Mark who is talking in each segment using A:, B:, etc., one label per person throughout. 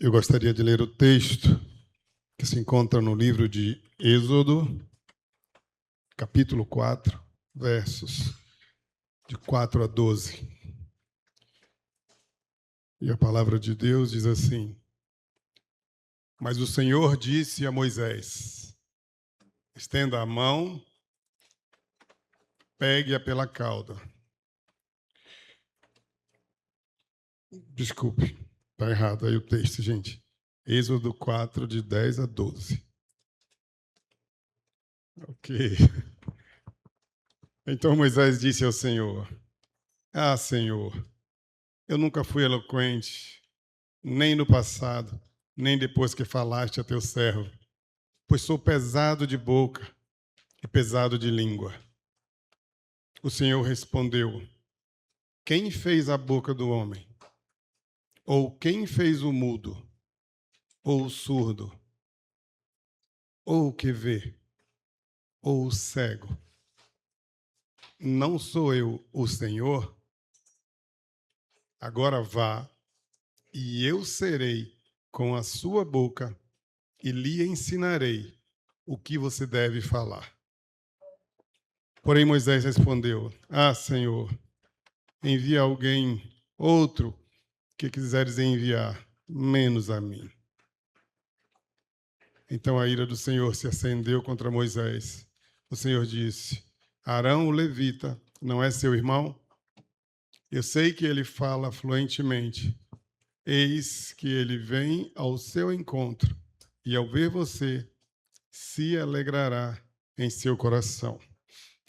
A: Eu gostaria de ler o texto que se encontra no livro de Êxodo, capítulo 4, versos de 4 a 12. E a palavra de Deus diz assim: Mas o Senhor disse a Moisés: estenda a mão, pegue-a pela cauda. Desculpe, está errado aí o texto, gente. Êxodo 4, de 10 a 12. Ok. Então Moisés disse ao Senhor: Ah, Senhor, eu nunca fui eloquente, nem no passado, nem depois que falaste a teu servo, pois sou pesado de boca e pesado de língua. O Senhor respondeu: Quem fez a boca do homem? Ou quem fez o mudo? Ou o surdo? Ou o que vê? Ou o cego? Não sou eu o Senhor? Agora vá, e eu serei com a sua boca e lhe ensinarei o que você deve falar. Porém Moisés respondeu: Ah, Senhor, envia alguém, outro, que quiseres enviar, menos a mim. Então a ira do Senhor se acendeu contra Moisés. O Senhor disse: Arão, o levita, não é seu irmão? Eu sei que ele fala fluentemente. Eis que ele vem ao seu encontro, e ao ver você, se alegrará em seu coração.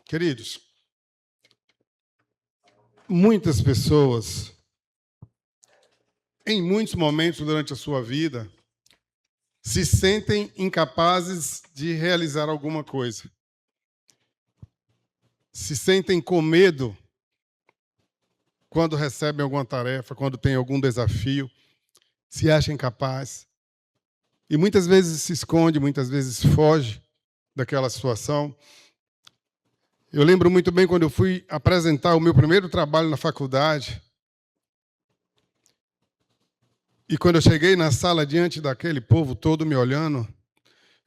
A: Queridos, muitas pessoas, em muitos momentos durante a sua vida, se sentem incapazes de realizar alguma coisa. Se sentem com medo quando recebem alguma tarefa, quando têm algum desafio, se acham incapazes. E muitas vezes se esconde, muitas vezes foge daquela situação. Eu lembro muito bem quando eu fui apresentar o meu primeiro trabalho na faculdade. E quando eu cheguei na sala diante daquele povo todo me olhando,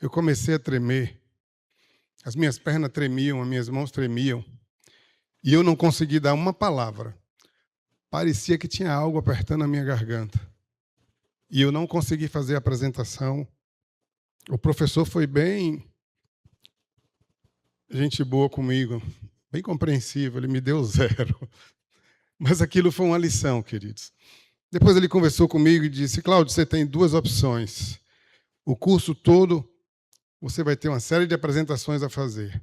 A: eu comecei a tremer. As minhas pernas tremiam, as minhas mãos tremiam. E eu não consegui dar uma palavra. Parecia que tinha algo apertando a minha garganta. E eu não consegui fazer a apresentação. O professor foi bem gente boa comigo, bem compreensível, ele me deu 0. Mas aquilo foi uma lição, queridos. Depois ele conversou comigo e disse: Cláudio, você tem 2 opções. O curso todo, você vai ter uma série de apresentações a fazer.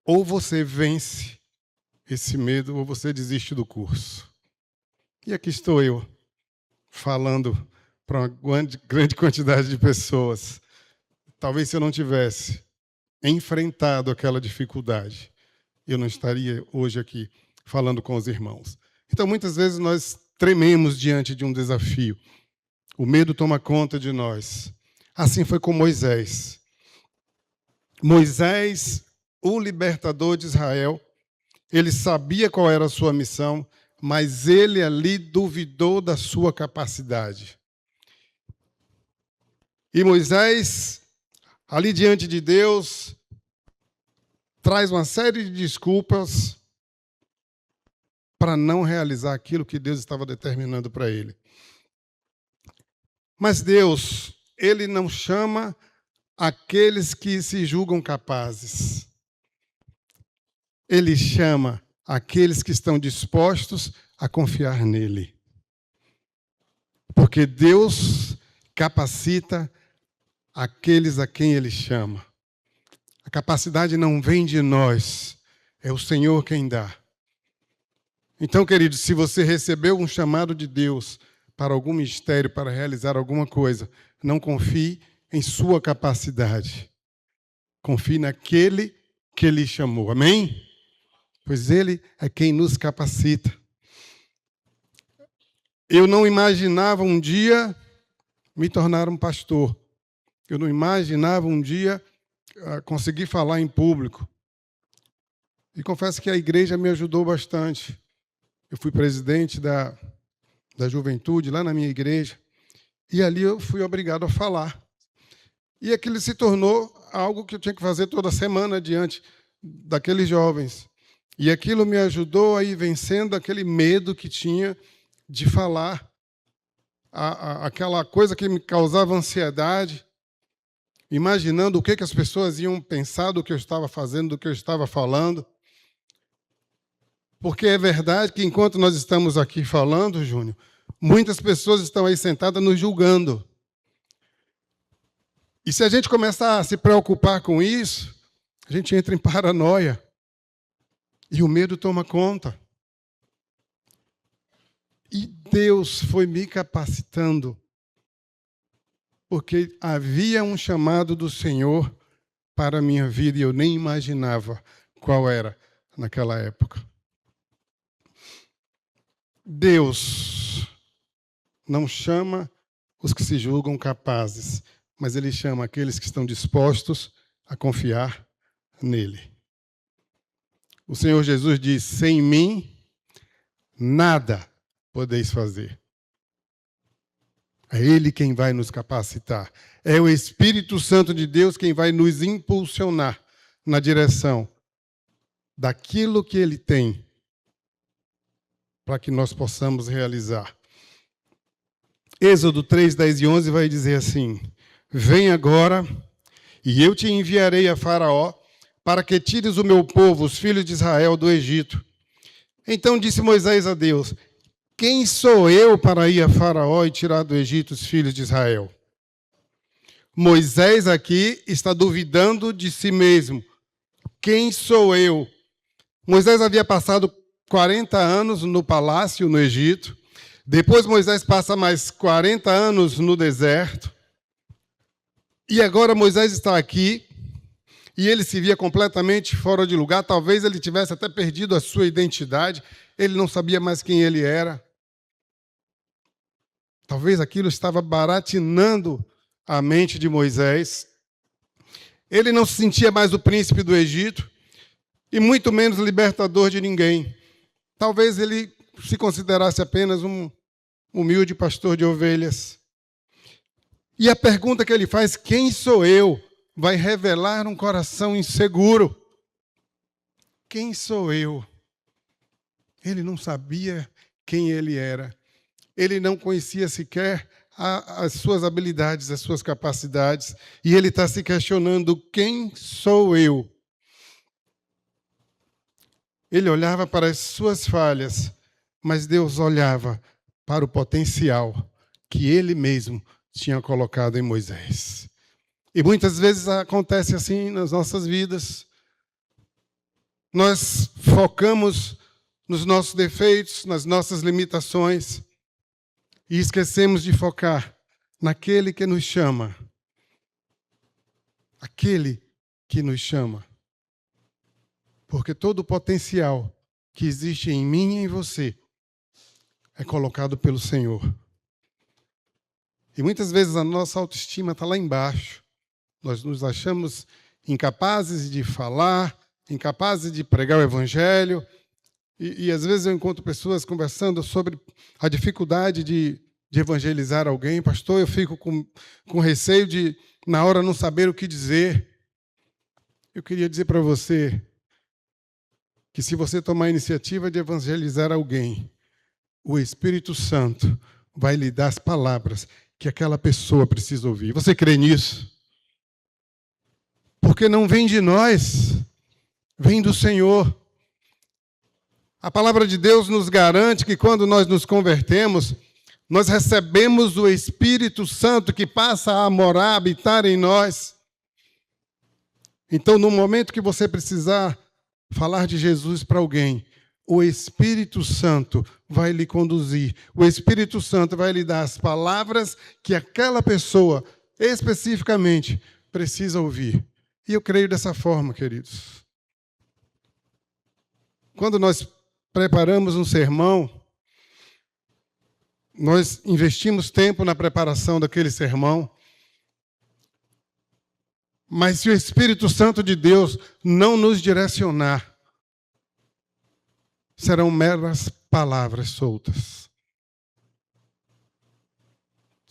A: Ou você vence esse medo, ou você desiste do curso. E aqui estou eu, falando para uma grande quantidade de pessoas. Talvez se eu não tivesse enfrentado aquela dificuldade, eu não estaria hoje aqui falando com os irmãos. Então, muitas vezes nós trememos diante de um desafio. O medo toma conta de nós. Assim foi com Moisés. Moisés, o libertador de Israel, ele sabia qual era a sua missão, mas ele ali duvidou da sua capacidade. E Moisés, ali diante de Deus, traz uma série de desculpas para não realizar aquilo que Deus estava determinando para ele. Mas Deus, ele não chama aqueles que se julgam capazes. Ele chama aqueles que estão dispostos a confiar nele. Porque Deus capacita aqueles a quem ele chama. A capacidade não vem de nós, é o Senhor quem dá. Então, queridos, se você recebeu um chamado de Deus para algum mistério, para realizar alguma coisa, não confie em sua capacidade. Confie naquele que lhe chamou. Amém? Pois ele é quem nos capacita. Eu não imaginava um dia me tornar um pastor. Eu não imaginava um dia conseguir falar em público. E confesso que a igreja me ajudou bastante. Eu fui presidente da juventude lá na minha igreja. E ali eu fui obrigado a falar. E aquilo se tornou algo que eu tinha que fazer toda semana diante daqueles jovens. E aquilo me ajudou a ir vencendo aquele medo que tinha de falar, aquela coisa que me causava ansiedade, imaginando o que as pessoas iam pensar do que eu estava fazendo, do que eu estava falando. Porque é verdade que enquanto nós estamos aqui falando, Júnior, muitas pessoas estão aí sentadas nos julgando. E se a gente começar a se preocupar com isso, a gente entra em paranoia. E o medo toma conta. E Deus foi me capacitando, porque havia um chamado do Senhor para a minha vida e eu nem imaginava qual era naquela época. Deus não chama os que se julgam capazes, mas Ele chama aqueles que estão dispostos a confiar nele. O Senhor Jesus diz: sem mim, nada podeis fazer. É Ele quem vai nos capacitar. É o Espírito Santo de Deus quem vai nos impulsionar na direção daquilo que Ele tem para que nós possamos realizar. Êxodo 3, 10 e 11 vai dizer assim: vem agora, e eu te enviarei a Faraó, para que tires o meu povo, os filhos de Israel, do Egito. Então disse Moisés a Deus: quem sou eu para ir a Faraó e tirar do Egito os filhos de Israel? Moisés aqui está duvidando de si mesmo. Quem sou eu? Moisés havia passado 40 anos no palácio, no Egito. Depois Moisés passa mais 40 anos no deserto. E agora Moisés está aqui e ele se via completamente fora de lugar. Talvez ele tivesse até perdido a sua identidade. Ele não sabia mais quem ele era. Talvez aquilo estava baratinando a mente de Moisés. Ele não se sentia mais o príncipe do Egito e muito menos libertador de ninguém. Talvez ele se considerasse apenas um humilde pastor de ovelhas. E a pergunta que ele faz, quem sou eu, vai revelar um coração inseguro. Quem sou eu? Ele não sabia quem ele era. Ele não conhecia sequer as suas habilidades, as suas capacidades. E ele está se questionando, quem sou eu? Ele olhava para as suas falhas, mas Deus olhava para o potencial que Ele mesmo tinha colocado em Moisés. E muitas vezes acontece assim nas nossas vidas. Nós focamos nos nossos defeitos, nas nossas limitações, e esquecemos de focar naquele que nos chama. Aquele que nos chama. Porque todo o potencial que existe em mim e em você é colocado pelo Senhor. E muitas vezes a nossa autoestima está lá embaixo. Nós nos achamos incapazes de falar, incapazes de pregar o Evangelho. E às vezes eu encontro pessoas conversando sobre a dificuldade de evangelizar alguém. Pastor, eu fico com receio de, na hora, não saber o que dizer. Eu queria dizer para você que se você tomar a iniciativa de evangelizar alguém, o Espírito Santo vai lhe dar as palavras que aquela pessoa precisa ouvir. Você crê nisso? Porque não vem de nós, vem do Senhor. A palavra de Deus nos garante que quando nós nos convertemos, nós recebemos o Espírito Santo que passa a morar, habitar em nós. Então, no momento que você precisar falar de Jesus para alguém, o Espírito Santo vai lhe conduzir. O Espírito Santo vai lhe dar as palavras que aquela pessoa, especificamente, precisa ouvir. E eu creio dessa forma, queridos. Quando nós preparamos um sermão, nós investimos tempo na preparação daquele sermão. Mas se o Espírito Santo de Deus não nos direcionar, serão meras palavras soltas.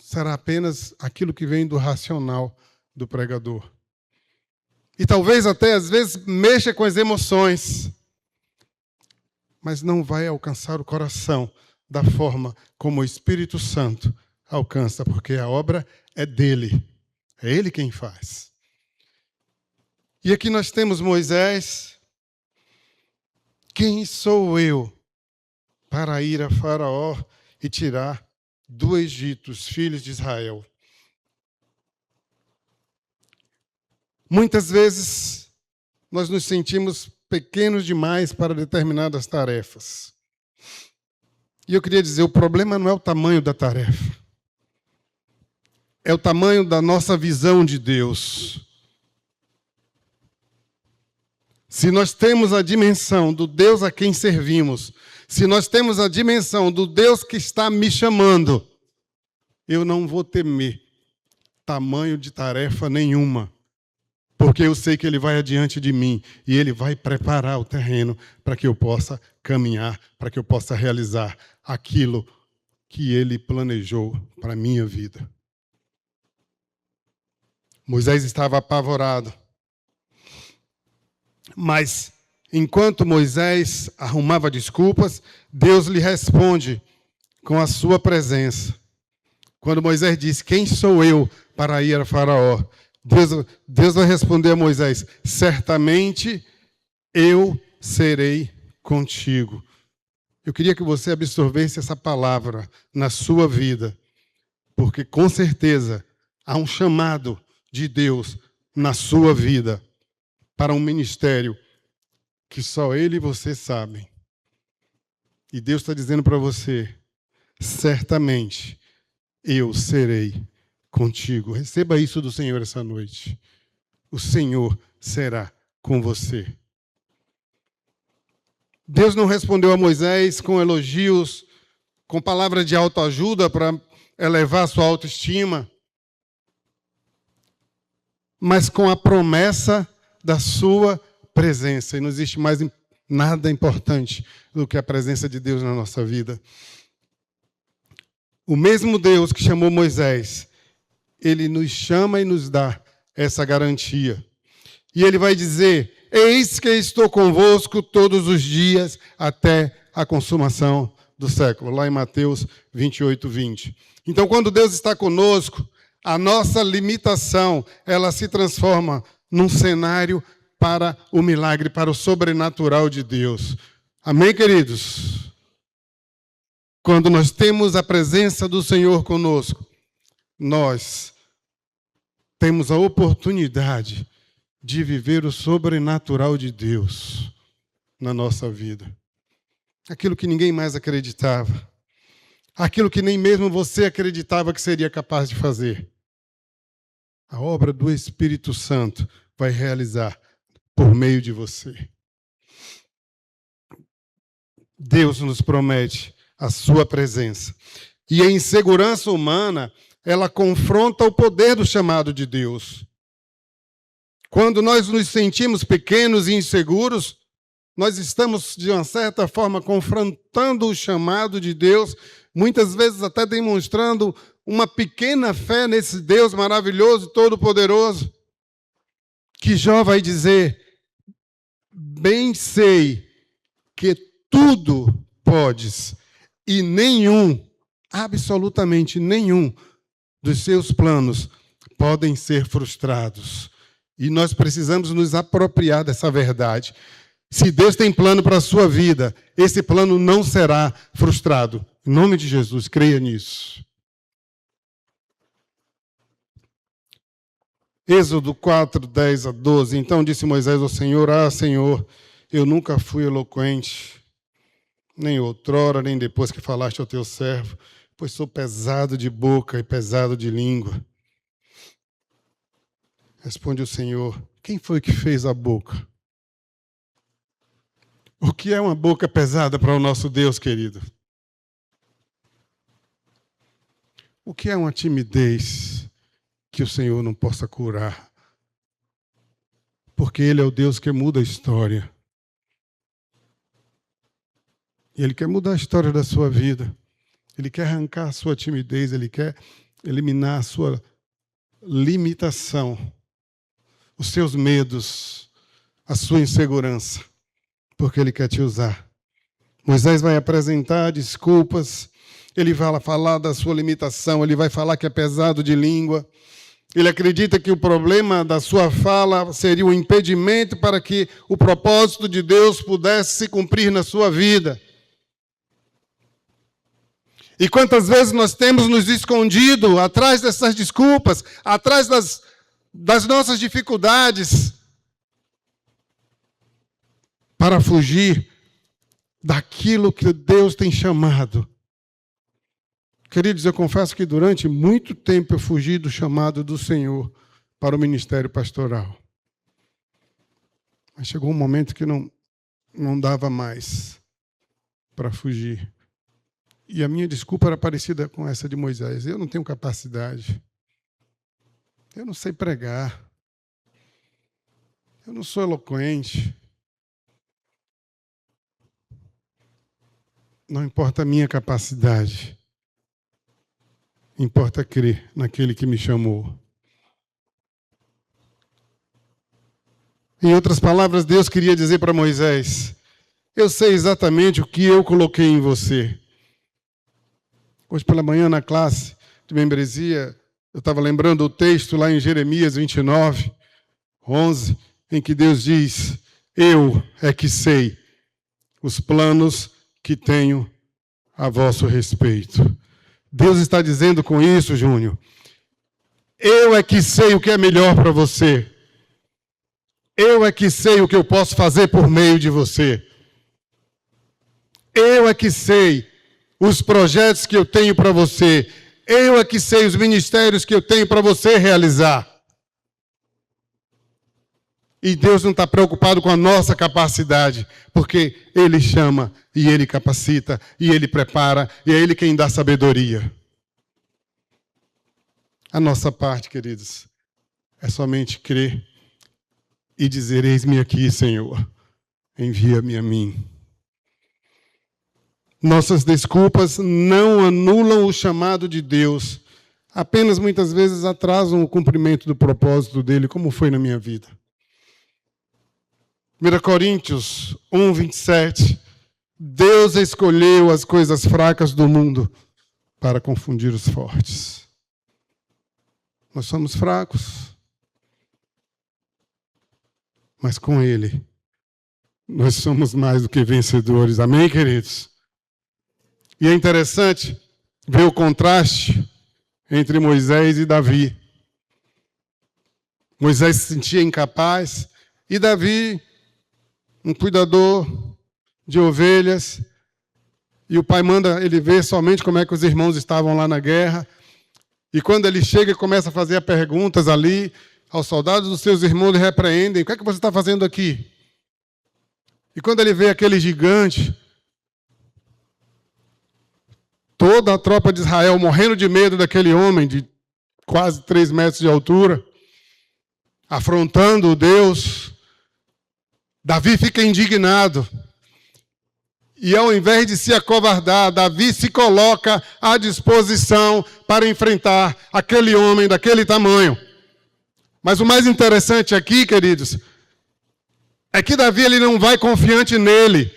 A: será apenas aquilo que vem do racional do pregador. E talvez até, às vezes, mexa com as emoções, mas não vai alcançar o coração da forma como o Espírito Santo alcança, porque a obra é dele. É ele quem faz. E aqui nós temos Moisés. Quem sou eu para ir a Faraó e tirar do Egito os filhos de Israel? Muitas vezes nós nos sentimos pequenos demais para determinadas tarefas. E eu queria dizer, o problema não é o tamanho da tarefa. É o tamanho da nossa visão de Deus. Se nós temos a dimensão do Deus a quem servimos, se nós temos a dimensão do Deus que está me chamando, eu não vou temer tamanho de tarefa nenhuma, porque eu sei que Ele vai adiante de mim e Ele vai preparar o terreno para que eu possa caminhar, para que eu possa realizar aquilo que Ele planejou para a minha vida. Moisés estava apavorado. Mas, enquanto Moisés arrumava desculpas, Deus lhe responde com a sua presença. Quando Moisés disse, quem sou eu para ir a Faraó? Deus vai responder a Moisés, certamente eu serei contigo. Eu queria que você absorvesse essa palavra na sua vida, porque com certeza há um chamado de Deus na sua vida para um ministério que só Ele e você sabem. E Deus está dizendo para você, certamente eu serei contigo. Receba isso do Senhor essa noite. O Senhor será com você. Deus não respondeu a Moisés com elogios, com palavras de autoajuda para elevar sua autoestima, mas com a promessa da sua presença. E não existe mais nada importante do que a presença de Deus na nossa vida. O mesmo Deus que chamou Moisés, Ele nos chama e nos dá essa garantia. E Ele vai dizer, eis que estou convosco todos os dias até a consumação do século. Lá em Mateus 28, 20. Então, quando Deus está conosco, a nossa limitação, ela se transforma num cenário para o milagre, para o sobrenatural de Deus. Amém, queridos? Quando nós temos a presença do Senhor conosco, nós temos a oportunidade de viver o sobrenatural de Deus na nossa vida. Aquilo que ninguém mais acreditava. Aquilo que nem mesmo você acreditava que seria capaz de fazer. A obra do Espírito Santo vai realizar por meio de você. Deus nos promete a sua presença. E a insegurança humana, ela confronta o poder do chamado de Deus. Quando nós nos sentimos pequenos e inseguros, nós estamos, de uma certa forma, confrontando o chamado de Deus, muitas vezes até demonstrando uma pequena fé nesse Deus maravilhoso, todo-poderoso, que Jó vai dizer, bem sei que tudo podes, e nenhum, absolutamente nenhum, dos seus planos podem ser frustrados. E nós precisamos nos apropriar dessa verdade. Se Deus tem plano para a sua vida, esse plano não será frustrado. Em nome de Jesus, creia nisso. Êxodo 4, 10 a 12. Então disse Moisés ao Senhor, Senhor, eu nunca fui eloquente, nem outrora, nem depois que falaste ao teu servo, pois sou pesado de boca e pesado de língua. Responde o Senhor, quem foi que fez a boca? O que é uma boca pesada para o nosso Deus, querido? O que é uma timidez que o Senhor não possa curar? Porque Ele é o Deus que muda a história. E Ele quer mudar a história da sua vida. Ele quer arrancar a sua timidez, Ele quer eliminar a sua limitação, os seus medos, a sua insegurança, porque Ele quer te usar. Moisés vai apresentar desculpas, ele vai falar da sua limitação, ele vai falar que é pesado de língua. Ele acredita que o problema da sua fala seria um impedimento para que o propósito de Deus pudesse se cumprir na sua vida. E quantas vezes nós temos nos escondido atrás dessas desculpas, atrás das nossas dificuldades, para fugir daquilo que Deus tem chamado. Queridos, eu confesso que durante muito tempo eu fugi do chamado do Senhor para o ministério pastoral. Mas chegou um momento que não dava mais para fugir. E a minha desculpa era parecida com essa de Moisés. Eu não tenho capacidade. Eu não sei pregar. Eu não sou eloquente. Não importa a minha capacidade. Importa crer naquele que me chamou. Em outras palavras, Deus queria dizer para Moisés: eu sei exatamente o que eu coloquei em você. Hoje pela manhã, na classe de membresia, eu estava lembrando o texto lá em Jeremias 29, 11, em que Deus diz: eu é que sei os planos que tenho a vosso respeito. Deus está dizendo com isso, Júnior, eu é que sei o que é melhor para você. Eu é que sei o que eu posso fazer por meio de você. Eu é que sei os projetos que eu tenho para você. Eu é que sei os ministérios que eu tenho para você realizar. E Deus não está preocupado com a nossa capacidade, porque Ele chama, e Ele capacita, e Ele prepara, e é Ele quem dá sabedoria. A nossa parte, queridos, é somente crer e dizer: eis-me aqui, Senhor, envia-me a mim. Nossas desculpas não anulam o chamado de Deus, apenas muitas vezes atrasam o cumprimento do propósito dele, como foi na minha vida. 1 Coríntios 1, 27. Deus escolheu as coisas fracas do mundo para confundir os fortes. Nós somos fracos, mas com Ele nós somos mais do que vencedores. Amém, queridos? E é interessante ver o contraste entre Moisés e Davi. Moisés se sentia incapaz e Davi, um cuidador de ovelhas, e o pai manda ele ver somente como é que os irmãos estavam lá na guerra, e quando ele chega e começa a fazer perguntas ali aos soldados, os seus irmãos lhe repreendem: o que é que você está fazendo aqui? E quando ele vê aquele gigante, toda a tropa de Israel morrendo de medo daquele homem de quase 3 metros de altura, afrontando o Deus, Davi fica indignado. E ao invés de se acovardar, Davi se coloca à disposição para enfrentar aquele homem daquele tamanho. Mas o mais interessante aqui, queridos, é que Davi ele não vai confiante nele.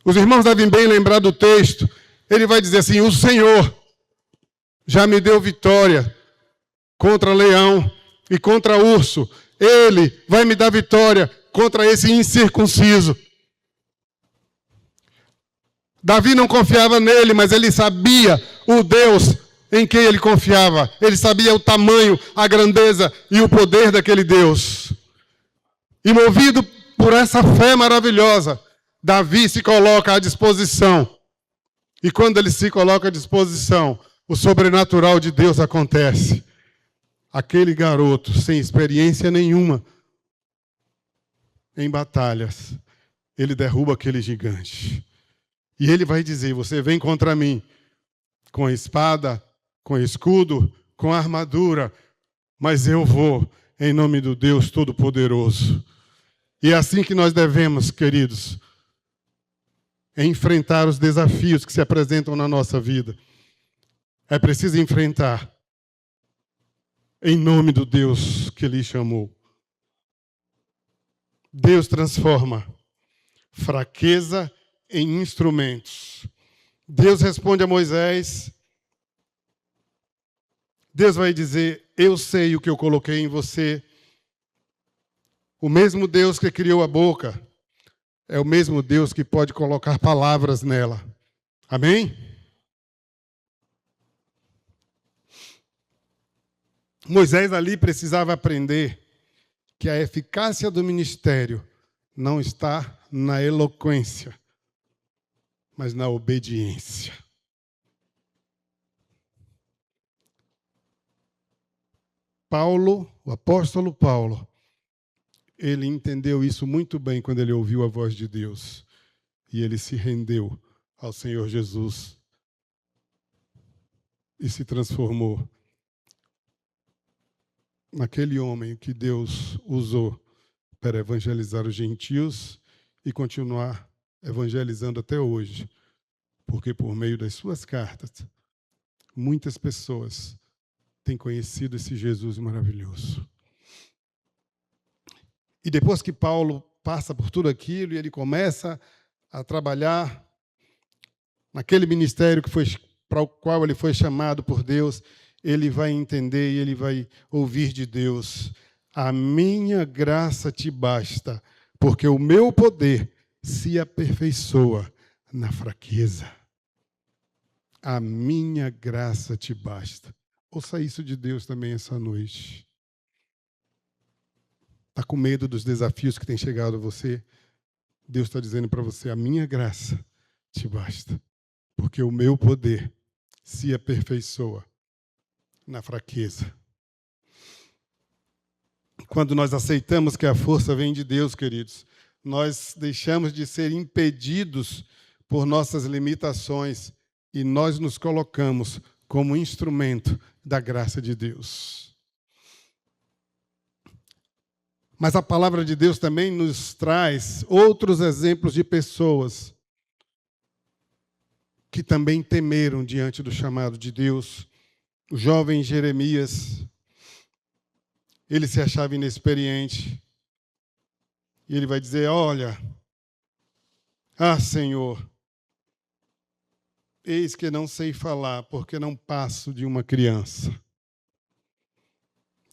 A: Os irmãos devem bem lembrar do texto. Ele vai dizer assim: o Senhor já me deu vitória contra leão e contra urso. Ele vai me dar vitória contra esse incircunciso. Davi não confiava nele, mas ele sabia o Deus em quem ele confiava. Ele sabia o tamanho, a grandeza e o poder daquele Deus. E movido por essa fé maravilhosa, Davi se coloca à disposição. E quando ele se coloca à disposição, o sobrenatural de Deus acontece. Aquele garoto, sem experiência nenhuma em batalhas, ele derruba aquele gigante. E ele vai dizer: você vem contra mim com a espada, com escudo, com armadura, mas eu vou em nome do Deus Todo-Poderoso. E é assim que nós devemos, queridos, enfrentar os desafios que se apresentam na nossa vida. É preciso enfrentar em nome do Deus que lhe chamou. Deus transforma fraqueza em instrumentos. Deus responde a Moisés. Deus vai dizer: eu sei o que eu coloquei em você. O mesmo Deus que criou a boca é o mesmo Deus que pode colocar palavras nela. Amém? Moisés ali precisava aprender que a eficácia do ministério não está na eloquência, mas na obediência. Paulo, o apóstolo Paulo, ele entendeu isso muito bem quando ele ouviu a voz de Deus. E ele se rendeu ao Senhor Jesus e se transformou naquele homem que Deus usou para evangelizar os gentios e continuar evangelizando até hoje. Porque por meio das suas cartas, muitas pessoas têm conhecido esse Jesus maravilhoso. E depois que Paulo passa por tudo aquilo e ele começa a trabalhar naquele ministério para o qual ele foi chamado por Deus, ele vai entender e ele vai ouvir de Deus: a minha graça te basta, porque o meu poder se aperfeiçoa na fraqueza. A minha graça te basta. Ouça isso de Deus também essa noite. Está com medo dos desafios que têm chegado a você? Deus está dizendo para você: a minha graça te basta, porque o meu poder se aperfeiçoa na fraqueza. Quando nós aceitamos que a força vem de Deus, queridos, nós deixamos de ser impedidos por nossas limitações e nós nos colocamos como instrumento da graça de Deus. Mas a palavra de Deus também nos traz outros exemplos de pessoas que também temeram diante do chamado de Deus. O jovem Jeremias, ele se achava inexperiente. E ele vai dizer: olha, Senhor, eis que não sei falar, porque não passo de uma criança.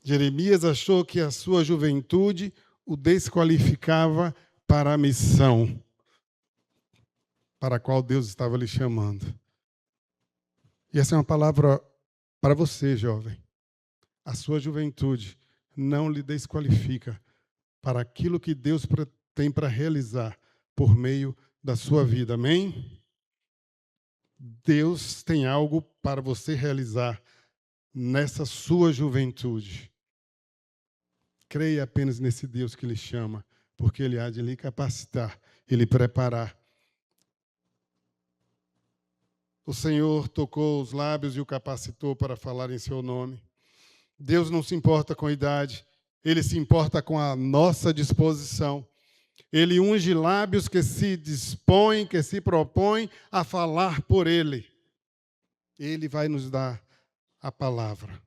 A: Jeremias achou que a sua juventude o desqualificava para a missão para a qual Deus estava lhe chamando. E essa é uma palavra para você, jovem. A sua juventude não lhe desqualifica para aquilo que Deus tem para realizar por meio da sua vida. Amém? Deus tem algo para você realizar nessa sua juventude. Creia apenas nesse Deus que lhe chama, porque Ele há de lhe capacitar e lhe preparar. O Senhor tocou os lábios e o capacitou para falar em seu nome. Deus não se importa com a idade, Ele se importa com a nossa disposição. Ele unge lábios que se dispõem, que se propõem a falar por Ele. Ele vai nos dar a palavra.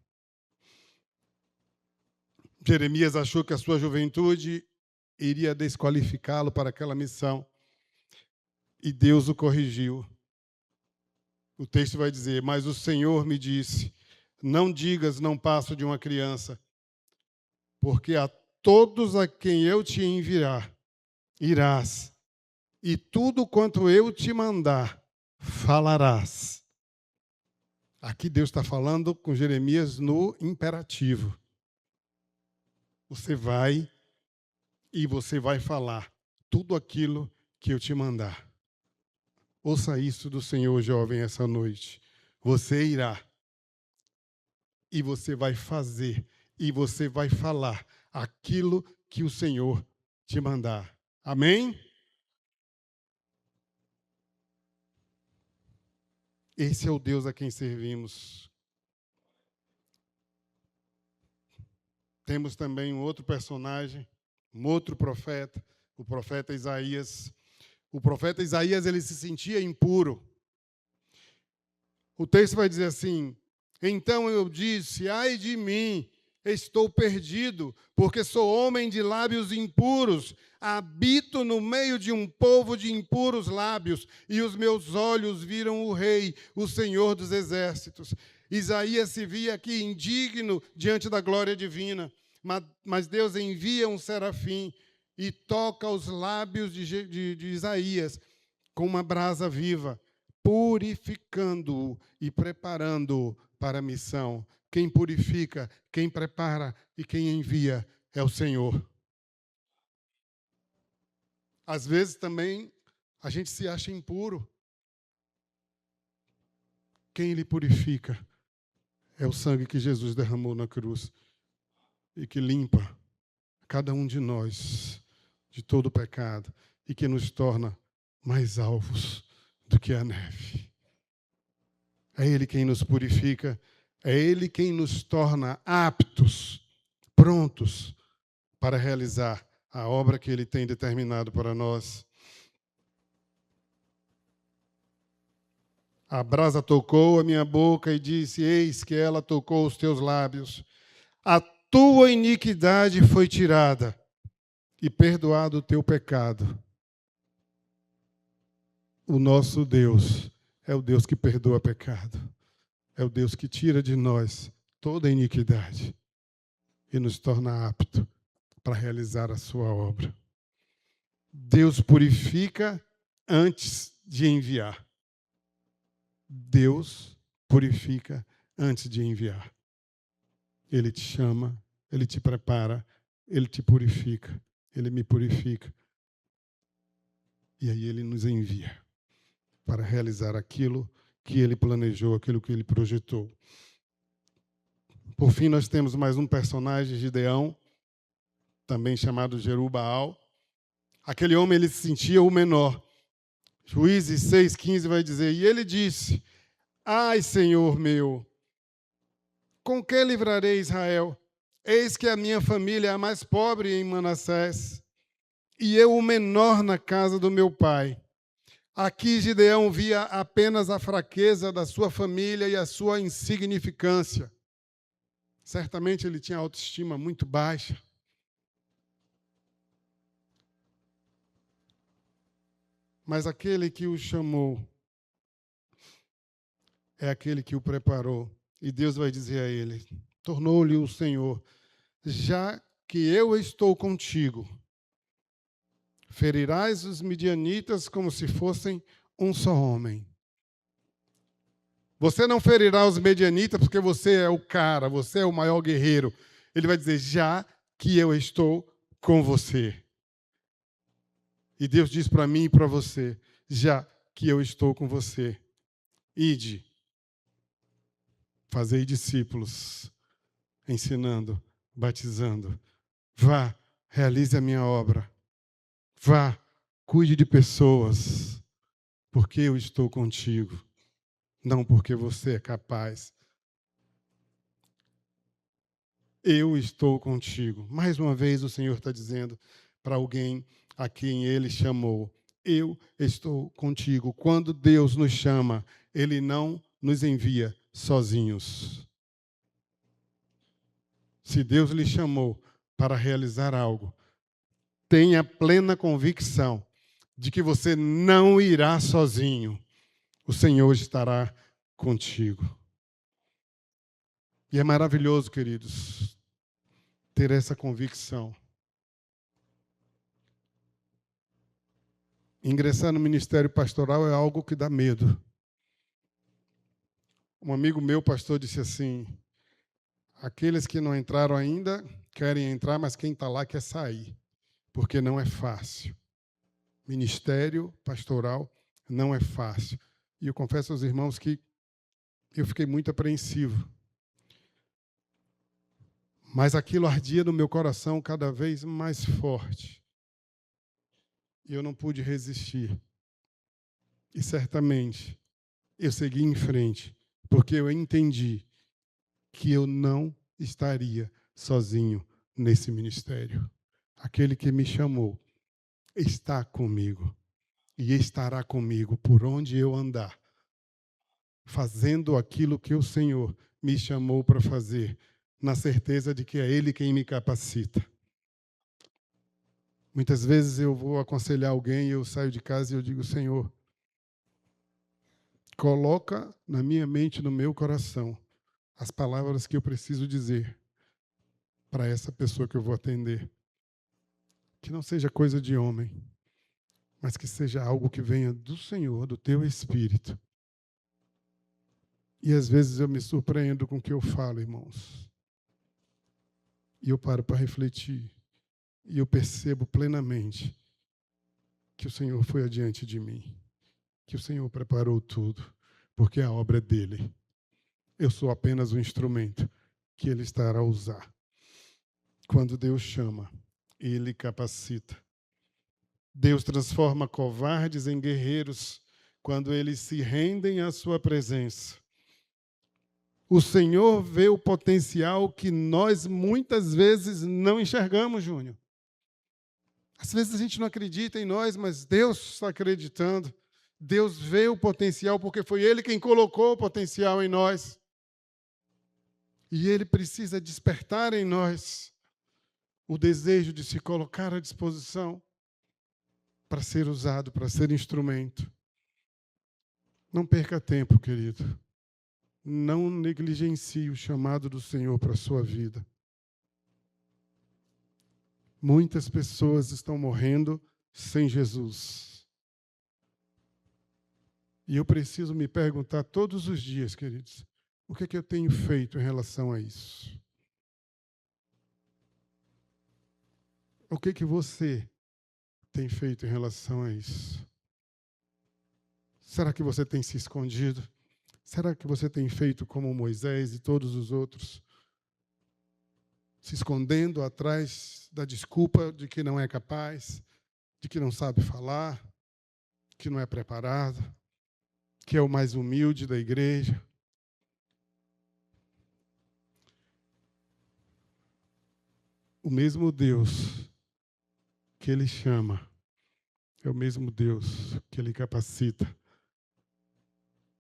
A: Jeremias achou que a sua juventude iria desqualificá-lo para aquela missão. E Deus o corrigiu. O texto vai dizer: mas o Senhor me disse, não digas, não passo de uma criança, porque a todos a quem eu te enviar, irás, e tudo quanto eu te mandar, falarás. Aqui Deus está falando com Jeremias no imperativo. Você vai e você vai falar tudo aquilo que eu te mandar. Ouça isso do Senhor, jovem, essa noite. Você irá e você vai fazer e você vai falar aquilo que o Senhor te mandar. Amém? Esse é o Deus a quem servimos. Temos também um outro personagem, um outro profeta, o profeta Isaías. O profeta Isaías, ele se sentia impuro. O texto vai dizer assim: Então eu disse: ai de mim, estou perdido, porque sou homem de lábios impuros, habito no meio de um povo de impuros lábios, e os meus olhos viram o Rei, o Senhor dos Exércitos. Isaías se via aqui indigno diante da glória divina, mas Deus envia um serafim e toca os lábios de Isaías com uma brasa viva, purificando-o e preparando-o para a missão. Quem purifica, quem prepara e quem envia é o Senhor. Às vezes também a gente se acha impuro. Quem lhe purifica é o sangue que Jesus derramou na cruz e que limpa cada um de nós de todo pecado e que nos torna mais alvos do que a neve. É Ele quem nos purifica, é Ele quem nos torna aptos, prontos para realizar a obra que Ele tem determinado para nós. A brasa tocou a minha boca e disse: eis que ela tocou os teus lábios. A tua iniquidade foi tirada e perdoado o teu pecado. O nosso Deus é o Deus que perdoa pecado. É o Deus que tira de nós toda a iniquidade e nos torna apto para realizar a sua obra. Deus purifica antes de enviar. Deus purifica antes de enviar. Ele te chama, Ele te prepara, Ele te purifica, Ele me purifica. E aí Ele nos envia para realizar aquilo que Ele planejou, aquilo que Ele projetou. Por fim, nós temos mais um personagem, Gideão, também chamado Jerubaal. Aquele homem, ele se sentia o menor. Juízes 6,15 vai dizer: e ele disse: ai, Senhor meu, com que livrarei Israel? Eis que a minha família é a mais pobre em Manassés, e eu o menor na casa do meu pai. Aqui Gideão via apenas a fraqueza da sua família e a sua insignificância. Certamente ele tinha autoestima muito baixa. Mas aquele que o chamou é aquele que o preparou. E Deus vai dizer a ele: tornou-lhe o Senhor: já que eu estou contigo, ferirás os midianitas como se fossem um só homem. Você não ferirá os midianitas porque você é o cara, você é o maior guerreiro. Ele vai dizer: já que eu estou com você. E Deus diz para mim e para você: já que eu estou com você, ide, fazei discípulos, ensinando, batizando. Vá, realize a minha obra. Vá, cuide de pessoas, porque eu estou contigo, não porque você é capaz. Eu estou contigo. Mais uma vez o Senhor está dizendo para alguém a quem Ele chamou: eu estou contigo. Quando Deus nos chama, Ele não nos envia sozinhos. Se Deus lhe chamou para realizar algo, tenha plena convicção de que você não irá sozinho. O Senhor estará contigo. E é maravilhoso, queridos, ter essa convicção. Ingressar no ministério pastoral é algo que dá medo. Um amigo meu, pastor, disse assim: aqueles que não entraram ainda querem entrar, mas quem está lá quer sair, porque não é fácil. Ministério pastoral não é fácil. E eu confesso aos irmãos que eu fiquei muito apreensivo. Mas aquilo ardia no meu coração cada vez mais forte. E eu não pude resistir. E certamente eu segui em frente, porque eu entendi que eu não estaria sozinho nesse ministério. Aquele que me chamou está comigo e estará comigo por onde eu andar. fazendo aquilo que o Senhor me chamou para fazer, na certeza de que é Ele quem me capacita. Muitas vezes eu vou aconselhar alguém e eu saio de casa e eu digo: Senhor, coloca na minha mente, no meu coração, as palavras que eu preciso dizer para essa pessoa que eu vou atender. Que não seja coisa de homem, mas que seja algo que venha do Senhor, do teu Espírito. E às vezes eu me surpreendo com o que eu falo, irmãos. E eu paro para refletir. E eu percebo plenamente que o Senhor foi adiante de mim. Que o Senhor preparou tudo, porque a obra é dele. Eu sou apenas um instrumento que ele estará a usar. Quando Deus chama, ele capacita. Deus transforma covardes em guerreiros quando eles se rendem à sua presença. O Senhor vê o potencial que nós muitas vezes não enxergamos, Júnior. Às vezes a gente não acredita em nós, mas Deus está acreditando. Deus vê o potencial porque foi Ele quem colocou o potencial em nós. E Ele precisa despertar em nós o desejo de se colocar à disposição para ser usado, para ser instrumento. Não perca tempo, querido. Não negligencie o chamado do Senhor para a sua vida. Muitas pessoas estão morrendo sem Jesus. E eu preciso me perguntar todos os dias, queridos, o que é que eu tenho feito em relação a isso? O que é que você tem feito em relação a isso? Será que você tem se escondido? Será que você tem feito como Moisés e todos os outros? Se escondendo atrás da desculpa de que não é capaz, de que não sabe falar, que não é preparado, que é o mais humilde da igreja. O mesmo Deus que Ele chama é o mesmo Deus que Ele capacita.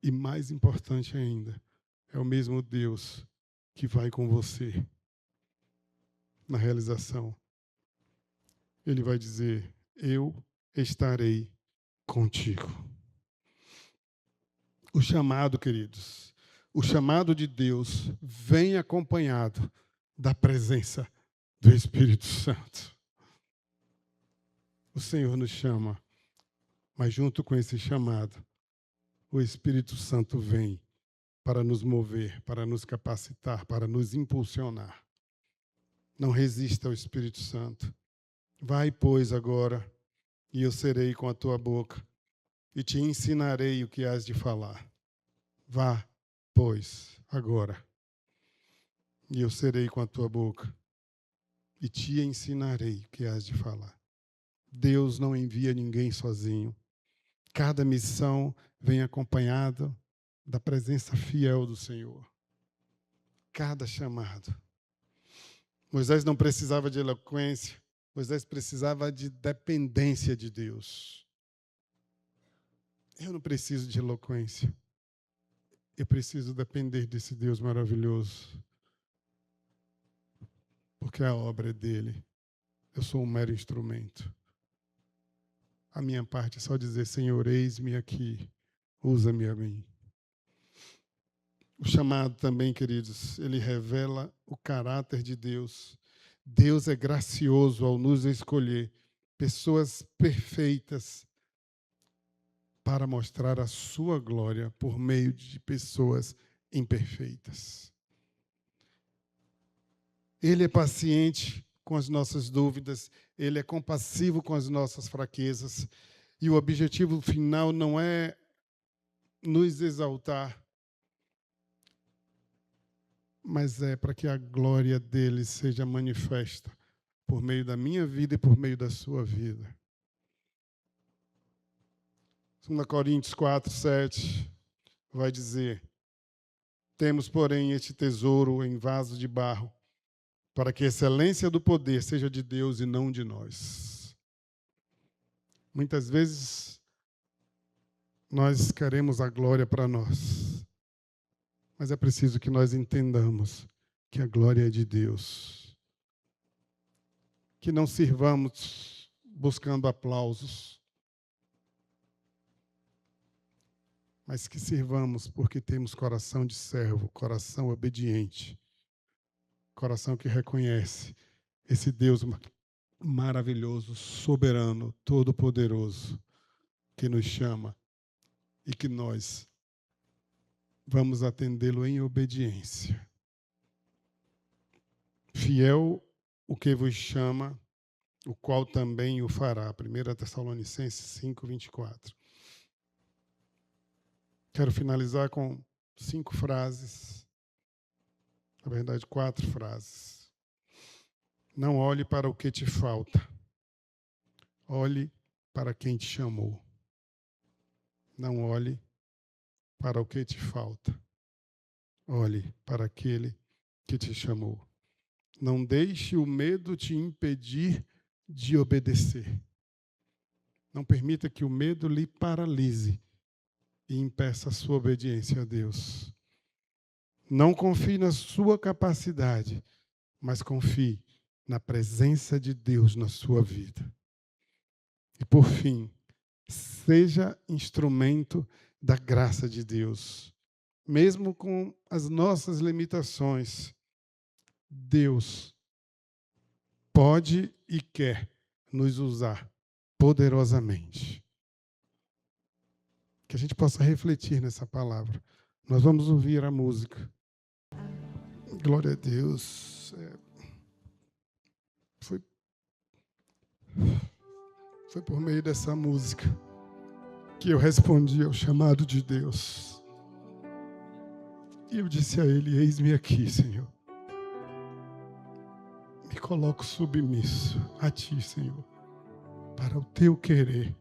A: E mais importante ainda, é o mesmo Deus que vai com você na realização. Ele vai dizer: eu estarei contigo. O chamado, queridos, o chamado de Deus vem acompanhado da presença do Espírito Santo. O Senhor nos chama, mas junto com esse chamado, o Espírito Santo vem para nos mover, para nos capacitar, para nos impulsionar. Não resista ao Espírito Santo. Vai, pois, agora, e eu serei com a tua boca, e te ensinarei o que hás de falar. Vá, pois, agora, e eu serei com a tua boca, e te ensinarei o que hás de falar. Deus não envia ninguém sozinho. Cada missão vem acompanhada da presença fiel do Senhor. Cada chamado. Moisés não precisava de eloquência, Moisés precisava de dependência de Deus. Eu não preciso de eloquência. Eu preciso depender desse Deus maravilhoso. Porque a obra é dele. Eu sou um mero instrumento. A minha parte é só dizer: Senhor, eis-me aqui, usa-me a mim. O chamado também, queridos, ele revela o caráter de Deus. Deus é gracioso ao nos escolher pessoas perfeitas para mostrar a sua glória por meio de pessoas imperfeitas. Ele é paciente com as nossas dúvidas, ele é compassivo com as nossas fraquezas, e o objetivo final não é nos exaltar, mas é para que a glória dele seja manifesta por meio da minha vida e por meio da sua vida. 2 Coríntios 4, 7 vai dizer: temos, porém, este tesouro em vaso de barro, para que a excelência do poder seja de Deus e não de nós. Muitas vezes nós queremos a glória para nós. Mas é preciso que nós entendamos que a glória é de Deus. Que não sirvamos buscando aplausos, mas que sirvamos porque temos coração de servo, coração obediente, coração que reconhece esse Deus maravilhoso, soberano, todo-poderoso, que nos chama e que nós vamos atendê-lo em obediência. Fiel o que vos chama, o qual também o fará. 1 Tessalonicenses 5, 24. Quero finalizar com 5 frases, na verdade 4 frases. Não olhe para o que te falta, olhe para quem te chamou. Não olhe para o que te falta, olhe para aquele que te chamou. Não deixe o medo te impedir de obedecer. Não permita que o medo lhe paralise e impeça a sua obediência a Deus. Não confie na sua capacidade, mas confie na presença de Deus na sua vida. E por fim, seja instrumento da graça de Deus. Mesmo com as nossas limitações, Deus pode e quer nos usar poderosamente. Que a gente possa refletir nessa palavra. Nós vamos ouvir a música. Glória a Deus. Foi por meio dessa música que eu respondi ao chamado de Deus. E eu disse a Ele: eis-me aqui, Senhor. Me coloco submisso a Ti, Senhor, para o Teu querer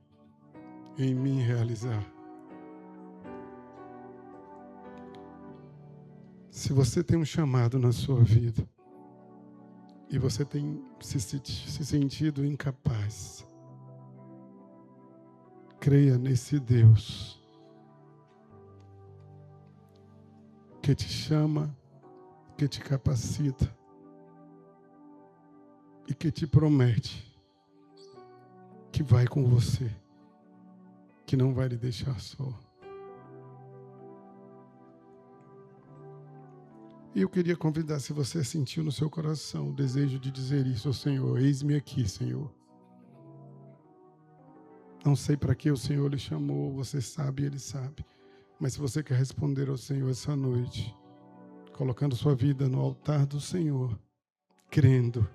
A: em mim realizar. Se você tem um chamado na sua vida e você tem se sentido incapaz, creia nesse Deus que te chama, que te capacita e que te promete que vai com você, que não vai lhe deixar só. E eu queria convidar, se você sentiu no seu coração o desejo de dizer isso ao Senhor: eis-me aqui, Senhor. Não sei para que o Senhor lhe chamou, você sabe, Ele sabe. Mas se você quer responder ao Senhor essa noite, colocando sua vida no altar do Senhor, crendo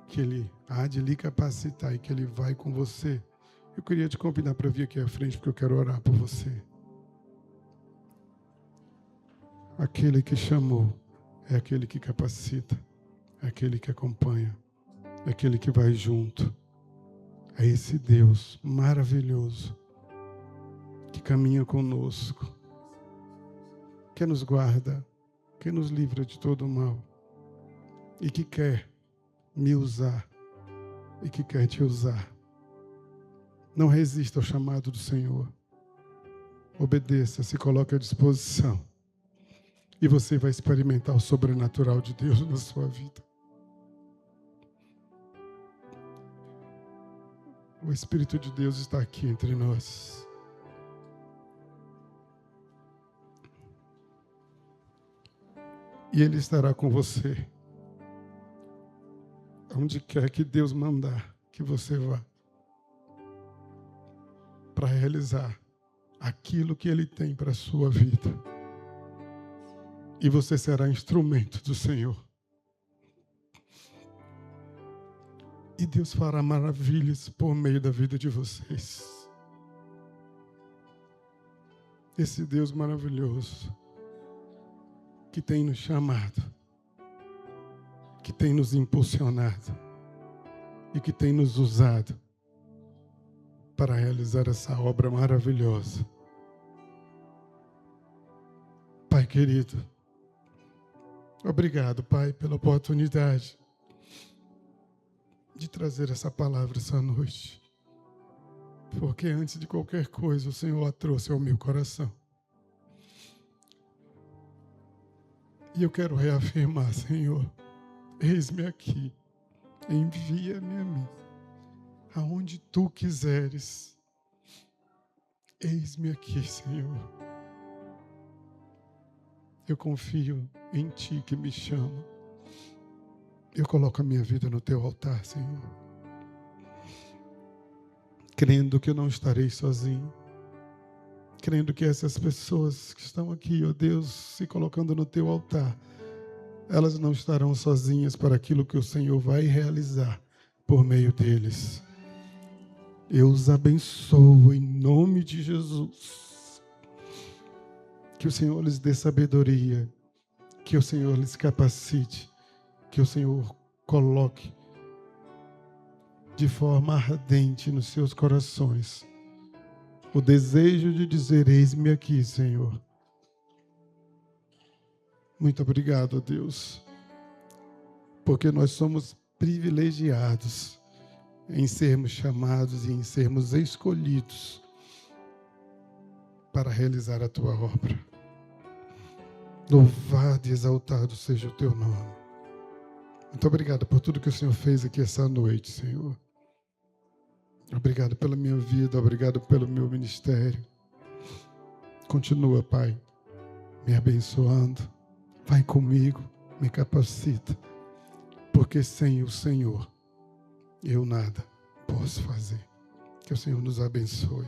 A: que Ele há de lhe capacitar e que Ele vai com você, eu queria te convidar para vir aqui à frente, porque eu quero orar por você. Aquele que chamou é aquele que capacita, é aquele que acompanha, é aquele que vai junto. É esse Deus maravilhoso que caminha conosco, que nos guarda, que nos livra de todo o mal e que quer me usar e que quer te usar. Não resista ao chamado do Senhor. Obedeça, se coloque à disposição. E você vai experimentar o sobrenatural de Deus na sua vida. O Espírito de Deus está aqui entre nós. E Ele estará com você. Onde quer que Deus mandar que você vá. Para realizar aquilo que Ele tem para a sua vida. E você será instrumento do Senhor. E Deus fará maravilhas por meio da vida de vocês. Esse Deus maravilhoso que tem nos chamado, que tem nos impulsionado e que tem nos usado para realizar essa obra maravilhosa. Pai querido, obrigado, Pai, pela oportunidade de trazer essa palavra essa noite. Porque antes de qualquer coisa, o Senhor a trouxe ao meu coração. E eu quero reafirmar, Senhor, eis-me aqui, envia-me a mim, aonde Tu quiseres. Eis-me aqui, Senhor. Eu confio em Ti que me chama. Eu coloco a minha vida no Teu altar, Senhor, crendo que eu não estarei sozinho, crendo que essas pessoas que estão aqui, ó Deus, se colocando no Teu altar, elas não estarão sozinhas para aquilo que o Senhor vai realizar por meio deles. Eu os abençoo em nome de Jesus. Que o Senhor lhes dê sabedoria, que o Senhor lhes capacite, que o Senhor coloque de forma ardente nos seus corações o desejo de dizer: eis-me aqui, Senhor. Muito obrigado, Deus, porque nós somos privilegiados em sermos chamados e em sermos escolhidos para realizar a Tua obra. Louvado e exaltado seja o Teu nome. Muito obrigado por tudo que o Senhor fez aqui essa noite, Senhor. Obrigado pela minha vida, obrigado pelo meu ministério. Continua, Pai, me abençoando. Vai comigo, me capacita, porque sem o Senhor eu nada posso fazer. Que o Senhor nos abençoe.